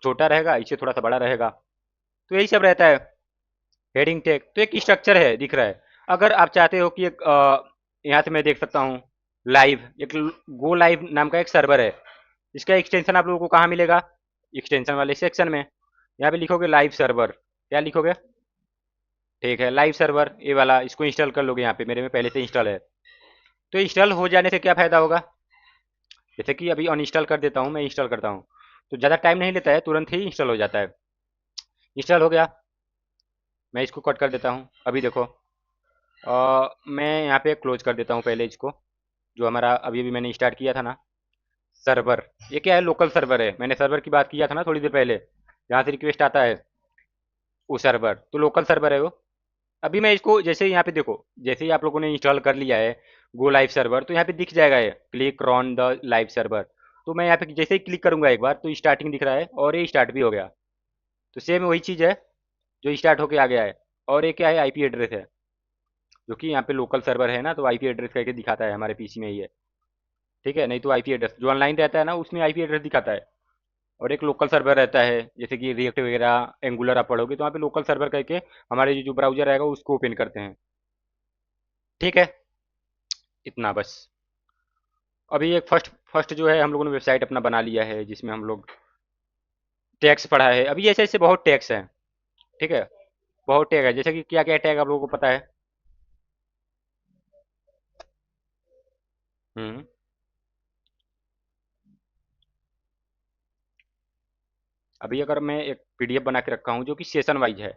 छोटा रहेगा, इससे थोड़ा सा बड़ा रहेगा। तो यही सब रहता है हेडिंग टैग। तो एक स्ट्रक्चर है दिख रहा है। अगर आप चाहते हो कि एक यहाँ से मैं देख सकता हूँ लाइव, एक गो लाइव नाम का एक सर्वर है। इसका एक्सटेंशन आप लोगों को कहाँ मिलेगा? एक्सटेंशन वाले सेक्शन में। यहाँ पे लिखोगे लाइव सर्वर। क्या लिखोगे? ठीक है, लाइव सर्वर ये वाला, इसको इंस्टॉल कर लोगे। यहाँ पे मेरे में पहले से इंस्टॉल है। तो इंस्टॉल हो जाने से क्या फ़ायदा होगा? जैसे कि अभी अनइंस्टॉल कर देता हूँ, मैं इंस्टॉल करता हूँ तो ज़्यादा टाइम नहीं लेता है, तुरंत ही इंस्टॉल हो जाता है। इंस्टॉल हो गया। मैं इसको कट कर देता हूँ। अभी देखो, मैं यहाँ पे क्लोज कर देता हूँ पहले इसको। जो हमारा अभी अभी मैंने स्टार्ट किया था ना सर्वर, ये क्या है? लोकल सर्वर है। मैंने सर्वर की बात किया था ना थोड़ी देर पहले, जहाँ से रिक्वेस्ट आता है वो सर्वर, तो लोकल सर्वर है वो। अभी मैं इसको जैसे ही यहाँ पे देखो, जैसे ही आप लोगों ने इंस्टॉल कर लिया है गो लाइव सर्वर, तो यहाँ पे दिख जाएगा ये click on the live server. तो मैं यहाँ पे जैसे ही क्लिक करूंगा एक बार, तो स्टार्टिंग दिख रहा है और ये स्टार्ट भी हो गया। तो सेम वही चीज़ है जो स्टार्ट होके आ गया है। और ये क्या है? आईपी एड्रेस है, जो कि यहाँ पे लोकल सर्वर है ना, तो आईपी एड्रेस करके दिखाता है हमारे पीसी में ही है। ठीक है, नहीं तो आईपी एड्रेस जो ऑनलाइन रहता है ना उसमें आईपी एड्रेस दिखाता है। और एक लोकल सर्वर रहता है, जैसे कि रिएक्ट वगैरह एंगुलर आप पढ़ोगे तो वहाँ पे लोकल सर्वर करके हमारे जो ब्राउजर रहेगा उसको ओपन करते हैं। ठीक है, इतना बस। अभी एक फर्स्ट फर्स्ट जो है हम लोगों ने वेबसाइट अपना बना लिया है, जिसमें हम लोग टैग्स पढ़ा है। अभी ऐसे ऐसे बहुत टैग्स हैं। ठीक है, बहुत टैग है। जैसे कि क्या क्या टैग आप लोगों को पता है? हम्म। अभी अगर मैं एक पीडीएफ बना के रखा हूँ जो कि सेशन वाइज है,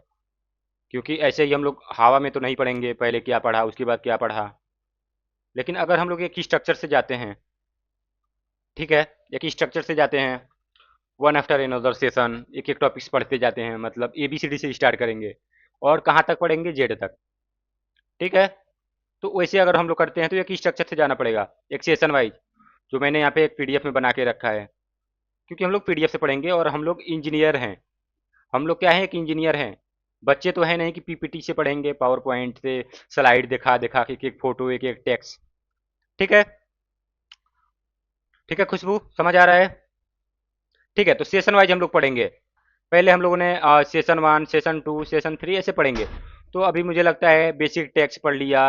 क्योंकि ऐसे ही हम लोग हवा में तो नहीं पढ़ेंगे पहले क्या पढ़ा उसके बाद क्या पढ़ा। लेकिन अगर हम लोग एक स्ट्रक्चर से जाते हैं, ठीक है, एक स्ट्रक्चर से जाते हैं, वन आफ्टर अनदर सेशन, एक एक टॉपिक्स पढ़ते जाते हैं, मतलब ए बी सी डी से स्टार्ट करेंगे और कहाँ तक पढ़ेंगे? जेड तक। ठीक है, तो वैसे अगर हम लोग करते हैं तो एक स्ट्रक्चर से जाना पड़ेगा, एक सेशन वाइज, जो मैंने यहाँ पे एक पीडीएफ में बना के रखा है। क्योंकि हम लोग पीडीएफ से पढ़ेंगे और हम लोग इंजीनियर हैं। हम लोग क्या है? एक इंजीनियर हैं। बच्चे तो है नहीं कि पीपीटी से पढ़ेंगे, पावर पॉइंट से स्लाइड दिखा दिखा के एक एक फोटो एक एक टेक्स्ट। ठीक है, ठीक है खुशबू, समझ आ रहा है? ठीक है, तो सेशन वाइज हम लोग पढ़ेंगे। पहले हम लोगों ने session one, session two, session three ऐसे पढ़ेंगे। तो अभी मुझे लगता है बेसिक टेक्स्ट पढ़ लिया।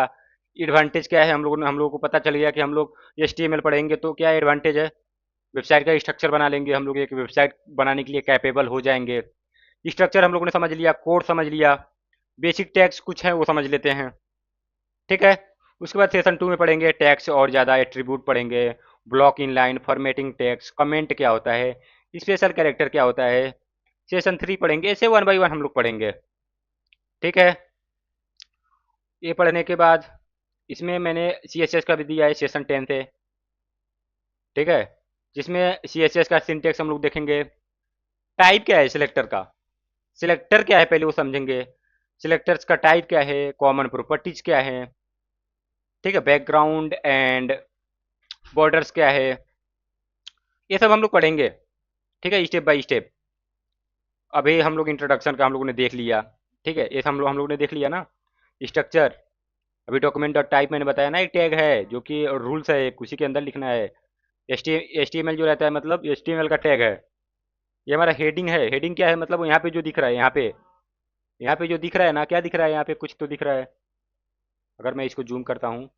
एडवांटेज क्या है? हम लोगों को पता चल गया कि हम लोग एचटीएमएल पढ़ेंगे तो क्या एडवांटेज है? वेबसाइट का स्ट्रक्चर बना लेंगे हम लोग, एक वेबसाइट बनाने के लिए कैपेबल हो जाएंगे। स्ट्रक्चर हम लोगों ने समझ लिया, कोड समझ लिया, बेसिक टैग्स कुछ हैं वो समझ लेते हैं। ठीक है, उसके बाद सेशन टू में पढ़ेंगे टैग्स और ज़्यादा, एट्रीब्यूट पढ़ेंगे, block in line, formatting tags, comment क्या होता है, स्पेशल कैरेक्टर क्या होता है। सेशन थ्री पढ़ेंगे, ऐसे वन बाई वन हम लोग पढ़ेंगे। ठीक है, ये पढ़ने के बाद इसमें मैंने सी एस एस का भी दिया है सेशन टेन से। ठीक है, जिसमें सी एस एस का सिंटेक्स हम लोग देखेंगे। टाइप क्या है सिलेक्टर का? सिलेक्टर क्या है पहले वो समझेंगे। सिलेक्टर्स का टाइप क्या है, कॉमन प्रॉपर्टीज क्या है, ठीक है, बैकग्राउंड एंड बॉर्डर्स क्या है, ये सब हम लोग पढ़ेंगे। ठीक है, स्टेप बाय स्टेप। अभी हम लोग इंट्रोडक्शन का हम लोगों ने देख लिया। ठीक है, ये हम लोग ने देख लिया ना स्ट्रक्चर। अभी डॉक्यूमेंट डॉट टाइप मैंने बताया ना, एक टैग है जो कि रूल्स है, एक उसी के अंदर लिखना है। एच टी एम एल जो रहता है, मतलब एच टी एम एल का टैग है। ये हमारा हेडिंग है। हेडिंग क्या है? मतलब यहाँ पे जो दिख रहा है, यहाँ पे जो दिख रहा है ना, क्या दिख रहा है? यहाँ पे कुछ तो दिख रहा है। अगर मैं इसको जूम करता हूँ,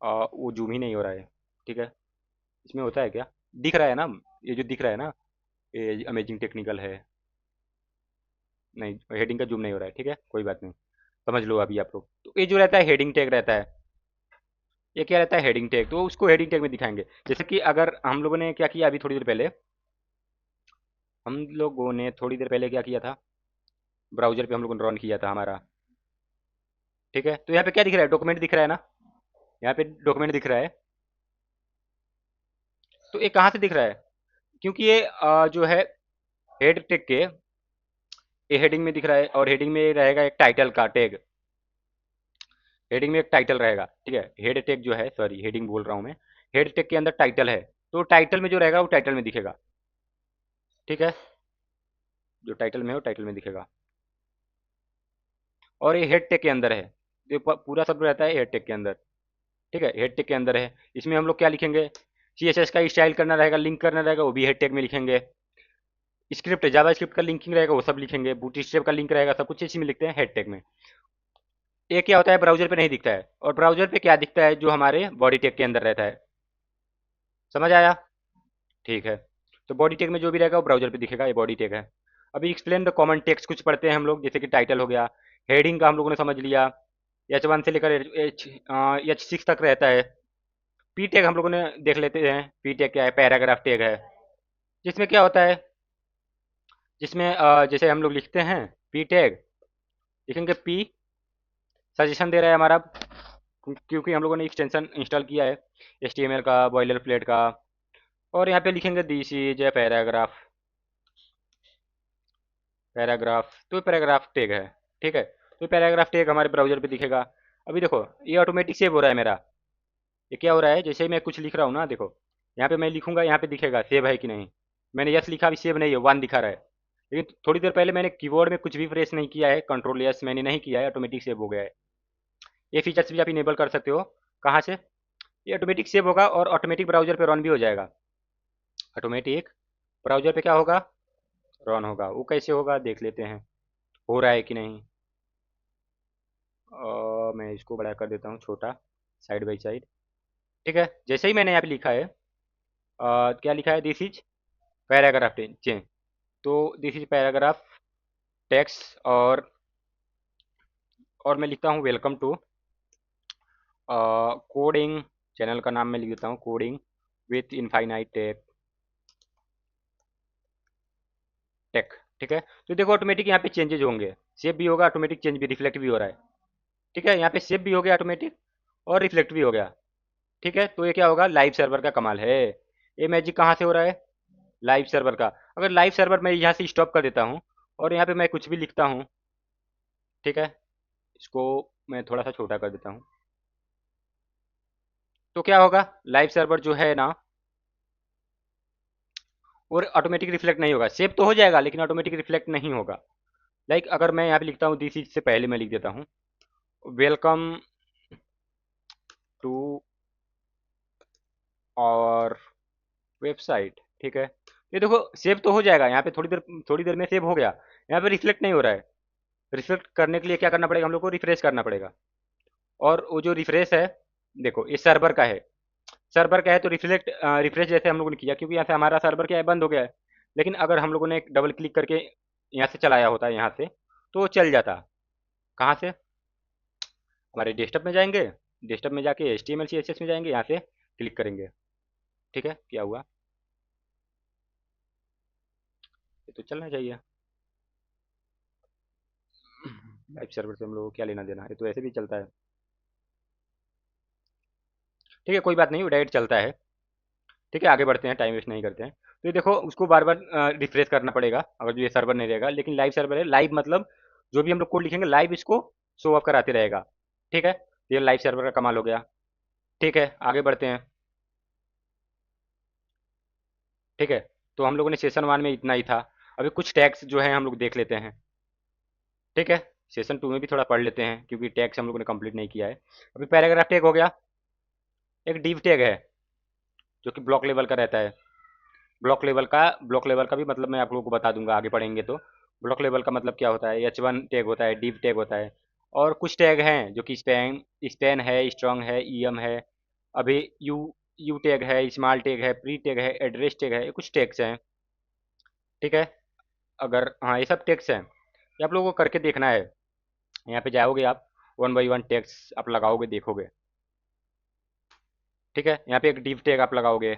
वो जूम ही नहीं हो रहा है। ठीक है, इसमें होता है क्या? दिख रहा है ना, ये जो दिख रहा है ना, ये अमेजिंग टेक्निकल है। नहीं, हेडिंग का जूम नहीं हो रहा है। ठीक है, कोई बात नहीं, समझ लो अभी आप लोग। तो ये जो रहता है हेडिंग टैग रहता है। ये क्या रहता है? Heading tag. तो उसको हेडिंग टैग में दिखाएंगे। जैसे कि अगर हम लोगों ने क्या किया अभी थोड़ी देर पहले, हम लोगों ने थोड़ी देर पहले क्या किया था, ब्राउजर पे हम लोगों ने रन किया था हमारा। ठीक है, तो यहाँ पे क्या दिख रहा है? डॉक्यूमेंट दिख रहा है ना, यहाँ पे डॉक्यूमेंट दिख रहा है। तो ये कहाँ से दिख रहा है? क्योंकि ये जो है हेड टैग के, ये हेडिंग में दिख रहा है और हेडिंग में रहेगा एक टाइटल का टैग। हेडिंग में एक टाइटल रहेगा। ठीक है, हेड टैग जो है, सॉरी हेडिंग बोल रहा हूँ मैं, हेड टैग के अंदर टाइटल है। तो टाइटल में जो रहेगा वो टाइटल में दिखेगा। ठीक है, जो टाइटल में है वो टाइटल में दिखेगा। और ये हेड टैग के अंदर है। ये पूरा सब रहता है हेड टैग के अंदर। ठीक है, हेड टैग के अंदर है। इसमें हम लोग क्या लिखेंगे? CSS का स्टाइल करना रहेगा, लिंक करना रहेगा, वो भी हेड टैग में लिखेंगे। स्क्रिप्ट जावा स्क्रिप्ट का लिंकिंग रहेगा, वो सब लिखेंगे। बूटस्ट्रैप का लिंक रहेगा, सब कुछ इसी में लिखते हैं हेड टैग में। ये क्या होता है, ब्राउजर पे नहीं दिखता है। और ब्राउजर पे क्या दिखता है, जो हमारे बॉडी टैग के अंदर रहता है। समझ आया? ठीक है। तो बॉडी टैग में जो भी रहेगा वो ब्राउजर पे दिखेगा, ये बॉडी टैग है। अभी एक्सप्लेन द कॉमन टेक्स्ट कुछ पढ़ते हैं हम लोग, जैसे कि टाइटल हो गया। हेडिंग का हम लोगों ने समझ लिया। H1 से लेकर H6 तक रहता है। पी टैग हम लोगों ने देख लेते हैं। पी टैग क्या है, पैराग्राफ टैग है। जिसमें क्या होता है, जिसमें जैसे हम लोग लिखते हैं पी टैग, लिखेंगे पी, सजेशन दे रहा है हमारा, क्योंकि हम लोगों ने एक्सटेंशन इंस्टॉल किया है HTML का, बॉयलर प्लेट का। और यहाँ पे लिखेंगे this is a paragraph. Paragraph तो पैराग्राफ टैग है। ठीक है, तो पैराग्राफ टैग हमारे ब्राउजर पे दिखेगा। अभी देखो, ये ऑटोमेटिक सेव हो रहा है मेरा। ये क्या हो रहा है, जैसे ही मैं कुछ लिख रहा हूँ ना, देखो यहाँ पे मैं लिखूंगा, यहाँ पे दिखेगा सेव है कि नहीं। मैंने यस लिखा, अभी सेव नहीं है, 1 दिखा रहा है। लेकिन थोड़ी देर पहले मैंने कीबोर्ड में कुछ भी प्रेस नहीं किया है, कंट्रोल यस मैंने नहीं किया है, ऑटोमेटिक सेव हो गया है। ये फीचर्स भी आप इनेबल कर सकते हो। कहाँ से? ये ऑटोमेटिक सेव होगा और ऑटोमेटिक ब्राउजर पे रन भी हो जाएगा। ऑटोमेटिक ब्राउजर पे क्या होगा, रन होगा। वो कैसे होगा देख लेते हैं, हो रहा है कि नहीं। मैं इसको बड़ा कर देता हूँ, छोटा, साइड बाई साइड। ठीक है, जैसे ही मैंने यहाँ पे लिखा है, क्या लिखा है, दिस इज पैराग्राफ चेंज। तो दिस इज पैराग्राफ टेक्स्ट, और मैं लिखता हूँ वेलकम टू कोडिंग। चैनल का नाम मैं लिख देता हूँ coding with infinite tech tech. ठीक है, तो देखो ऑटोमेटिक यहाँ पे चेंजेज होंगे, सेव भी होगा, ऑटोमेटिक चेंज भी, रिफ्लेक्ट भी हो रहा है। ठीक है, यहाँ पे सेव भी हो गया ऑटोमेटिक, और रिफ्लेक्ट भी हो गया। ठीक है, तो ये क्या होगा, लाइव सर्वर का कमाल है। ये मैजिक कहाँ से हो रहा है, लाइव सर्वर का। अगर लाइव सर्वर मैं यहाँ से स्टॉप कर देता हूँ और यहाँ पे मैं कुछ भी लिखता हूँ, ठीक है, इसको मैं थोड़ा सा छोटा कर देता हूँ, तो क्या होगा, लाइव सर्वर जो है ना, और ऑटोमेटिक रिफ्लेक्ट नहीं होगा। सेव तो हो जाएगा लेकिन ऑटोमेटिक रिफ्लेक्ट नहीं होगा। लाइक अगर मैं यहाँ पे लिखता हूँ दिस इज से पहले मैं लिख देता हूँ वेलकम टू और वेबसाइट। ठीक है, ये देखो सेव तो हो जाएगा, यहाँ पे थोड़ी देर में सेव हो गया। यहाँ पे रिफ्लेक्ट नहीं हो रहा है। रिफ्लेक्ट करने के लिए क्या करना पड़ेगा, हम लोग को रिफ्रेश करना पड़ेगा। और वो जो रिफ्रेश है, देखो ये सर्वर का है। सर्वर का है तो रिफ्रेश जैसे हम लोगों ने किया, क्योंकि यहाँ से हमारा सर्वर क्या है, बंद हो गया है। लेकिन अगर हम लोगों ने एक डबल क्लिक करके यहाँ से चलाया होता है, यहाँ से, तो वो चल जाता। कहाँ से, हमारे डेस्कटॉप में जाएंगे, डेस्कटॉप में जाके HTML CSS में जाएंगे, यहाँ से क्लिक करेंगे। ठीक है, क्या हुआ, ये तो चलना चाहिए। लाइव सर्वर से हम लोगों को क्या लेना देना, ये तो ऐसे भी चलता है। ठीक है, कोई बात नहीं, वो डायरेक्ट चलता है। ठीक है, आगे बढ़ते हैं, टाइम वेस्ट नहीं करते हैं। तो ये देखो, उसको बार बार रिफ्रेश करना पड़ेगा अगर जो ये सर्वर नहीं रहेगा। लेकिन लाइव सर्वर है, लाइव मतलब जो भी हम लोग कोड लिखेंगे लाइव इसको शो ऑफ कराते रहेगा। ठीक है, ये लाइव सर्वर का कमाल हो गया। ठीक है, आगे बढ़ते हैं। ठीक है, तो हम लोगों ने सेशन 1 में इतना ही था। अभी कुछ टैग्स जो है हम लोग देख लेते हैं। ठीक है, सेशन 2 में भी थोड़ा पढ़ लेते हैं, क्योंकि टैग्स हम लोगों ने कंप्लीट नहीं किया है। अभी पैराग्राफ टैग हो गया। एक डिव टैग है जो कि ब्लॉक लेवल का रहता है। ब्लॉक लेवल का भी मतलब मैं आप लोगों को बता दूंगा, आगे पढ़ेंगे तो। ब्लॉक लेवल का मतलब क्या होता है, H1 टैग होता है, डिव टैग होता है। और कुछ टैग हैं जो कि स्पैन स्पैन है, स्ट्रॉन्ग है, EM है। अभी यू यू टैग है, स्मॉल टैग है, प्री टैग है, एड्रेस टैग है, ये कुछ टैग्स हैं। ठीक है, अगर हाँ ये सब टैग्स हैं, ये आप लोगों को करके देखना है। यहाँ पे जाओगे आप, 1 बाई 1 टैग्स आप लगाओगे, देखोगे। ठीक है, यहाँ पे एक डिव टैग आप लगाओगे,